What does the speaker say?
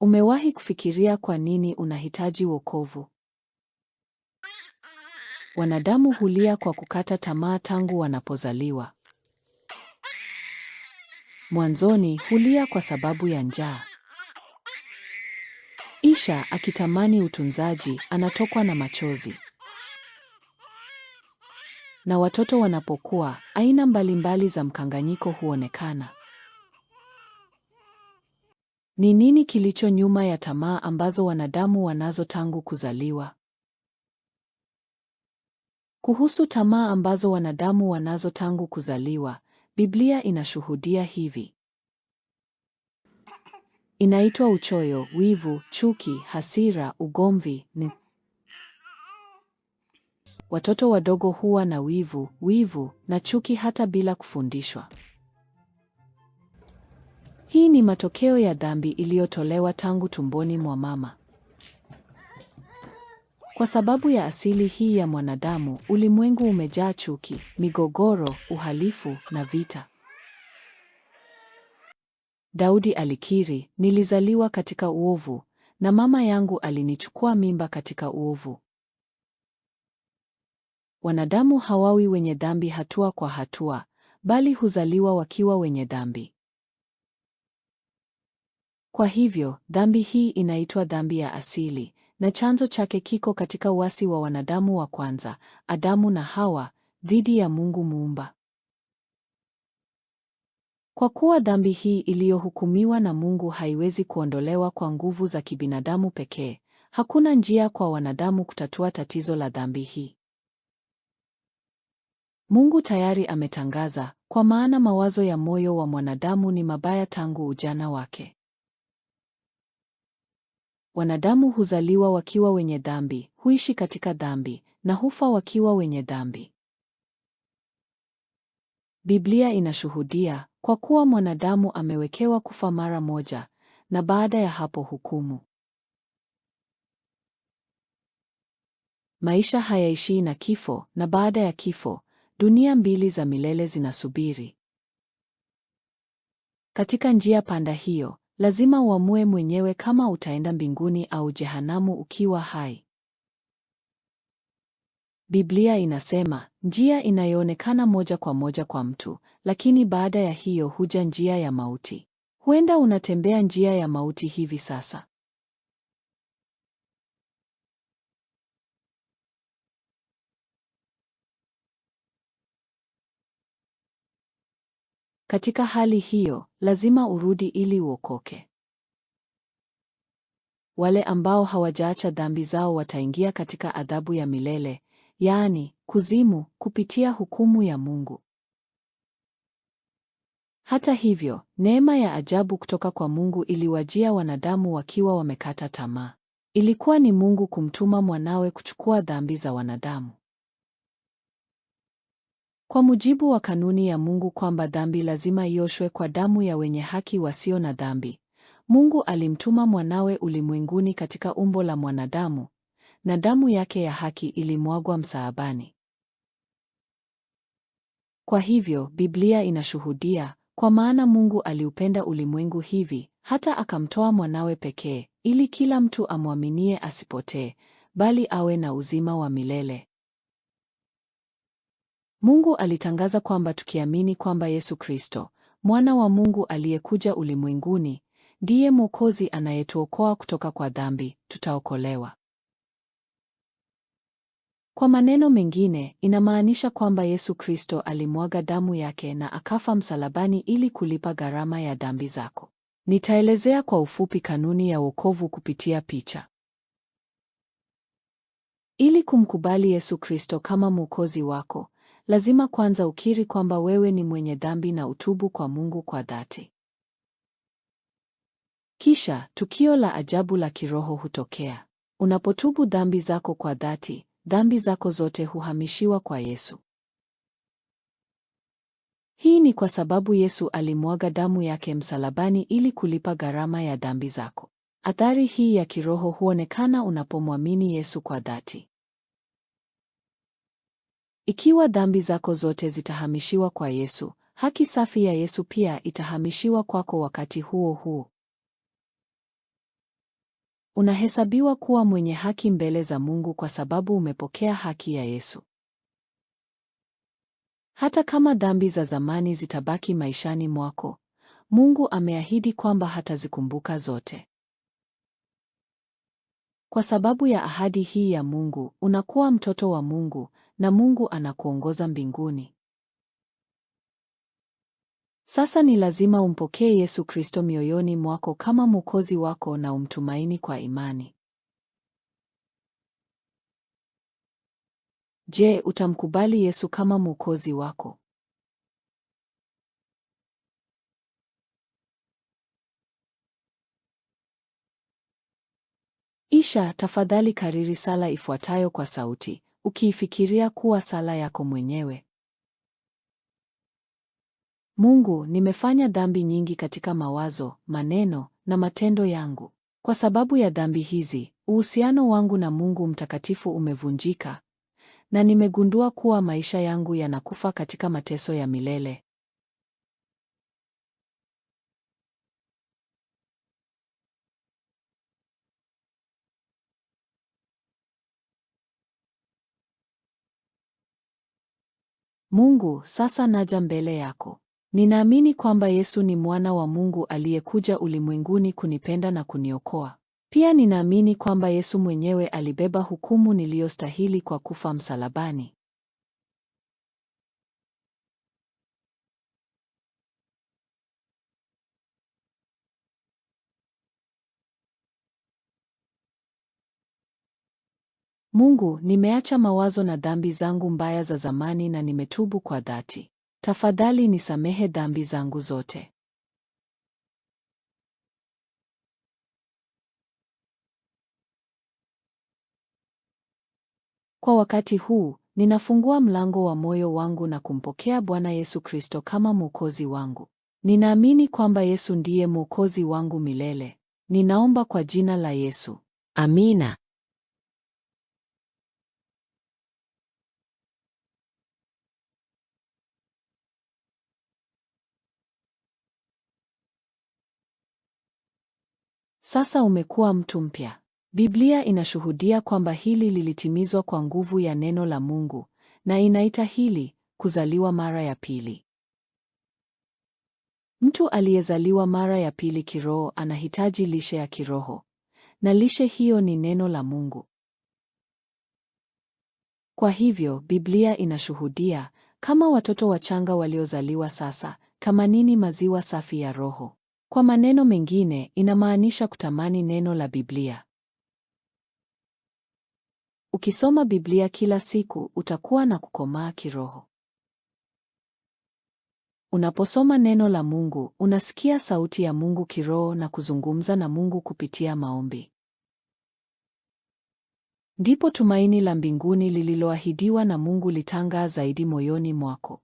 Umewahi kufikiria kwa nini unahitaji wokovu? Wanadamu hulia kwa kukata tamaa tangu wanapozaliwa. Mwanzoni hulia kwa sababu ya njaa. Isha akitamani utunzaji, anatokwa na machozi. Na watoto wanapokuwa, aina mbalimbali za mkanganyiko huonekana. Ni nini kilicho nyuma ya tamaa ambazo wanadamu wanazo tangu kuzaliwa? Kuhusu tamaa ambazo wanadamu wanazo tangu kuzaliwa, Biblia inashuhudia hivi. Inaitwa uchoyo, wivu, chuki, hasira, ugomvi. Watoto wadogo huwa na wivu na chuki hata bila kufundishwa. Hii ni matokeo ya dhambi iliyotolewa tangu tumboni mwa mama. Kwa sababu ya asili hii ya mwanadamu, ulimwengu umejaa chuki, migogoro, uhalifu na vita. Daudi alikiri, nilizaliwa katika uovu, na mama yangu alinichukua mimba katika uovu. Wanadamu hawawi wenye dhambi hatua kwa hatua, bali huzaliwa wakiwa wenye dhambi. Kwa hivyo, dhambi hii inaitwa dhambi ya asili, na chanzo chake kiko katika uasi wa wanadamu wa kwanza, Adamu na Hawa, dhidi ya Mungu Muumba. Kwa kuwa dhambi hii iliyohukumiwa na Mungu haiwezi kuondolewa kwa nguvu za kibinadamu pekee, hakuna njia kwa wanadamu kutatua tatizo la dhambi hii. Mungu tayari ametangaza, kwa maana mawazo ya moyo wa mwanadamu ni mabaya tangu ujana wake. Wanadamu huzaliwa wakiwa wenye dhambi, huishi katika dhambi, na hufa wakiwa wenye dhambi. Biblia inashuhudia, kwa kuwa mwanadamu amewekewa kufa mara moja, na baada ya hapo hukumu. Maisha hayaishii na kifo, na baada ya kifo, dunia mbili za milele zinasubiri. Katika njia panda hiyo, lazima uamue mwenyewe kama utaenda mbinguni au jehanamu ukiwa hai. Biblia inasema, njia inayoonekana moja kwa moja kwa mtu, lakini baada ya hiyo huja njia ya mauti. Huenda unatembea njia ya mauti hivi sasa. Katika hali hiyo, lazima urudi ili uokoke. Wale ambao hawajaacha dhambi zao wataingia katika adhabu ya milele, yaani kuzimu, kupitia hukumu ya Mungu. Hata hivyo, neema ya ajabu kutoka kwa Mungu iliwajia wanadamu wakiwa wamekata tamaa. Ilikuwa ni Mungu kumtuma mwanawe kuchukua dhambi za wanadamu. Kwa mujibu wa kanuni ya Mungu kwamba dhambi lazima ioshwe kwa damu ya wenye haki wasio na dhambi, Mungu alimtuma mwanawe ulimwenguni katika umbo la mwanadamu, na damu yake ya haki ilimwagwa msalabani. Kwa hivyo, Biblia inashuhudia, kwa maana Mungu aliupenda ulimwengu hivi, hata akamtoa mwanawe pekee, ili kila mtu amwaminie asipotee, bali awe na uzima wa milele. Mungu alitangaza kwamba tukiamini kwamba Yesu Kristo, mwana wa Mungu aliyekuja ulimwenguni, ndiye Mwokozi anayetuokoa kutoka kwa dhambi, tutaokolewa. Kwa maneno mengine, inamaanisha kwamba Yesu Kristo alimwaga damu yake na akafa msalabani ili kulipa gharama ya dhambi zako. Nitaelezea kwa ufupi kanuni ya wokovu kupitia picha. Ili kumkubali Yesu Kristo kama Mwokozi wako, lazima kwanza ukiri kwamba wewe ni mwenye dhambi na utubu kwa Mungu kwa dhati. Kisha, tukio la ajabu la kiroho hutokea. Unapotubu dhambi zako kwa dhati, dhambi zako zote huhamishiwa kwa Yesu. Hii ni kwa sababu Yesu alimwaga damu yake msalabani ili kulipa gharama ya dhambi zako. Athari hii ya kiroho huonekana unapomwamini Yesu kwa dhati. Ikiwa dhambi zako zote zitahamishiwa kwa Yesu, haki safi ya Yesu pia itahamishiwa kwako wakati huo huo. Unahesabiwa kuwa mwenye haki mbele za Mungu kwa sababu umepokea haki ya Yesu. Hata kama dhambi za zamani zitabaki maishani mwako, Mungu ameahidi kwamba hatazikumbuka zote. Kwa sababu ya ahadi hii ya Mungu, unakuwa mtoto wa Mungu na Mungu anakuongoza mbinguni. Sasa ni lazima umpokee Yesu Kristo mioyoni mwako kama Mwokozi wako na umtumaini kwa imani. Je, utamkubali Yesu kama Mwokozi wako? Isha, tafadhali kariri sala ifuatayo kwa sauti, ukiifikiria kuwa sala yako mwenyewe. Mungu, nimefanya dhambi nyingi katika mawazo, maneno na matendo yangu. Kwa sababu ya dhambi hizi, uhusiano wangu na Mungu mtakatifu umevunjika, na nimegundua kuwa maisha yangu yanakufa katika mateso ya milele. Mungu, sasa naja mbele yako. Ninaamini kwamba Yesu ni mwana wa Mungu aliyekuja ulimwenguni kunipenda na kuniokoa. Pia ninaamini kwamba Yesu mwenyewe alibeba hukumu niliyostahili kwa kufa msalabani. Mungu, nimeacha mawazo na dhambi zangu mbaya za zamani na nimetubu kwa dhati. Tafadhali nisamehe dhambi zangu zote. Kwa wakati huu, ninafungua mlango wa moyo wangu na kumpokea Bwana Yesu Kristo kama Mwokozi wangu. Ninaamini kwamba Yesu ndiye Mwokozi wangu milele. Ninaomba kwa jina la Yesu. Amina. Sasa umekuwa mtu mpya. Biblia inashuhudia kwamba hili lilitimizwa kwa nguvu ya neno la Mungu, na inaita hili kuzaliwa mara ya pili. Mtu aliyezaliwa mara ya pili kiroho anahitaji lishe ya kiroho, na lishe hiyo ni neno la Mungu. Kwa hivyo, Biblia inashuhudia, kama watoto wachanga waliozaliwa sasa, kamanini maziwa safi ya Roho. Kwa maneno mengine, inamaanisha kutamani neno la Biblia. Ukisoma Biblia kila siku, utakuwa na kukomaa kiroho. Unaposoma neno la Mungu, unasikia sauti ya Mungu kiroho na kuzungumza na Mungu kupitia maombi. Ndipo tumaini la mbinguni lililoahidiwa na Mungu litangaa zaidi moyoni mwako.